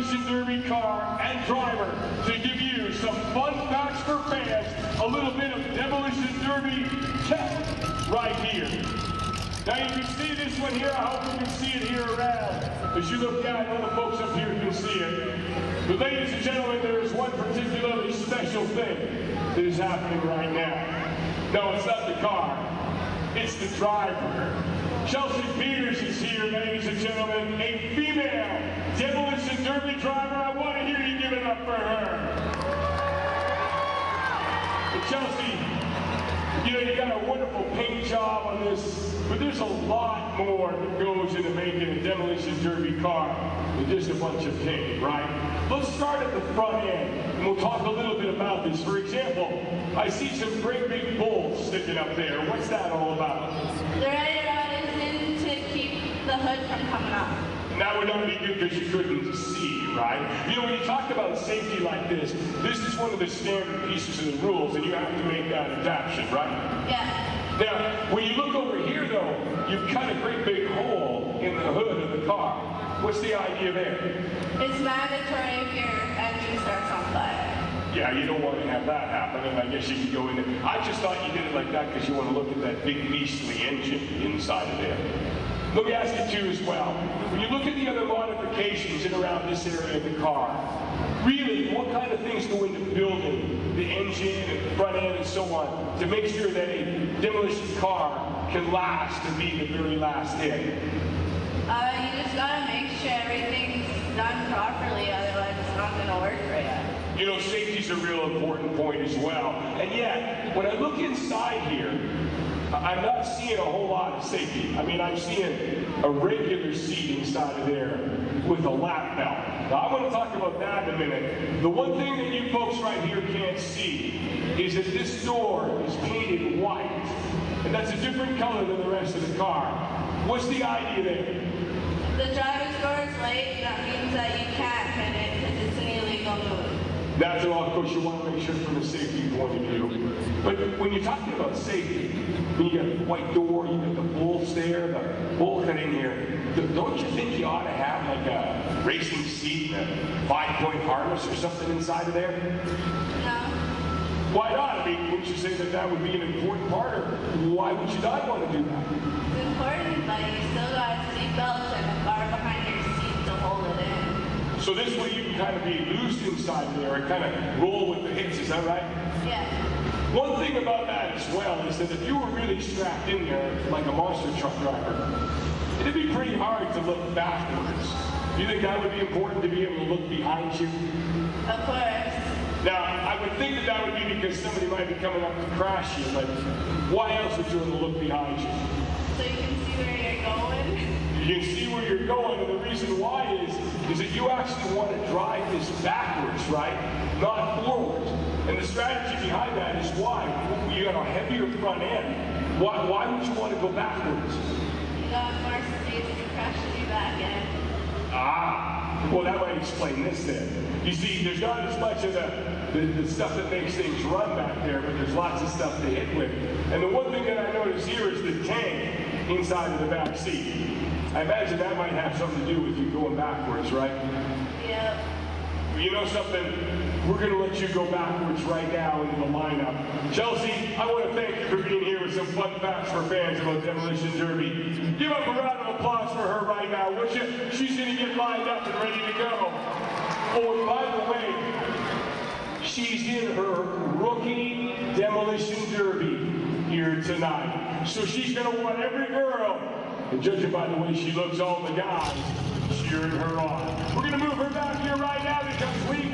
Demolition Derby car and driver to give you some fun facts for fans, a little bit of Demolition Derby tech right here. Now you can see this one here. I hope you can see it here around. As you look down, all the folks up here can see it. But ladies and gentlemen, there is one particularly special thing that is happening right now. No, it's not the car. It's the driver. Chelsea Peters is here, ladies and gentlemen, a female Demolition Derby driver. I want to hear you give it up for her. But Chelsea, you know, you got a wonderful paint job on this, but there's a lot more that goes into making a Demolition Derby car than just a bunch of paint, right? Let's start at the front end, and we'll talk a little bit about this. For example, I see some great big bolts sticking up there. What's that all about? To keep the hood from coming off. And that would not be good because you couldn't see, right? You know, when you talk about safety like this is one of the standard pieces of the rules, and you have to make that adaptation, right? Yeah. Now, when you look over here, though, you've cut a great big hole in the hood of the car. What's the idea there? It's mandatory if your engine starts on fire. Yeah, you don't want to have that happen, and I guess you could go in there. I just thought you did it like that because you want to look at that big beastly engine inside of there. Let me ask you too as well, when you look at the other modifications in around this area of the car, really, what kind of things go into building the engine and the front end and so on to make sure that a demolition car can last to be the very last hit? You just gotta make sure everything's done properly, otherwise it's not gonna work for you. You know, safety's a real important point as well. And yet, when I look inside here, I'm not seeing a whole lot of safety. I mean, I'm seeing a regular seat inside of there with a lap belt. Now, I want to talk about that in a minute. The one thing that you folks right here can't see is that this door is painted white. And that's a different color than the rest of the car. What's the idea there? The driver's door is white. That means that you can't hit it because it's an illegal move. That's all, of course, you want to make sure from a safety point of view. But when you're talking about safety, when you got the white door, you got the bolts there, the bolt cut in here, don't you think you ought to have like a racing seat and a 5-point harness or something inside of there? No. Why not? I mean, wouldn't you say that that would be an important part, or why would you not want to do that? It's important, but you still got seat belts and a bar behind your seat to hold it in. So this way you can kind of be loose inside there and kind of roll with the hits, is that right? Yeah. One thing about that as well is that if you were really strapped in there like a monster truck driver, it'd be pretty hard to look backwards. Do you think that would be important to be able to look behind you? Of course. Now, I would think that that would be because somebody might be coming up to crash you, but why else would you want to look behind you? So you can see where you're going? You can see where you're going, and the reason why is that you actually want to drive this backwards, right? Not forward. And the strategy behind that is why? You got a heavier front end. Why would you want to go backwards? You got more space to crash your back end. Ah, well that might explain this then. You see, there's not as much of the stuff that makes things run back there, but there's lots of stuff to hit with. And the one thing that I notice here is the tank inside of the back seat. I imagine that might have something to do with you going backwards, right? Yep. Well, you know something? We're going to let you go backwards right now into the lineup. Chelsea, I want to thank you for being here with some fun facts for fans about Demolition Derby. Give up a round of applause for her right now, would you? She's going to get lined up and ready to go. Oh, and by the way, she's in her rookie Demolition Derby here tonight. So she's going to want every girl, and judging by the way she looks, all the guys cheering her on. We're going to move her back here right now because we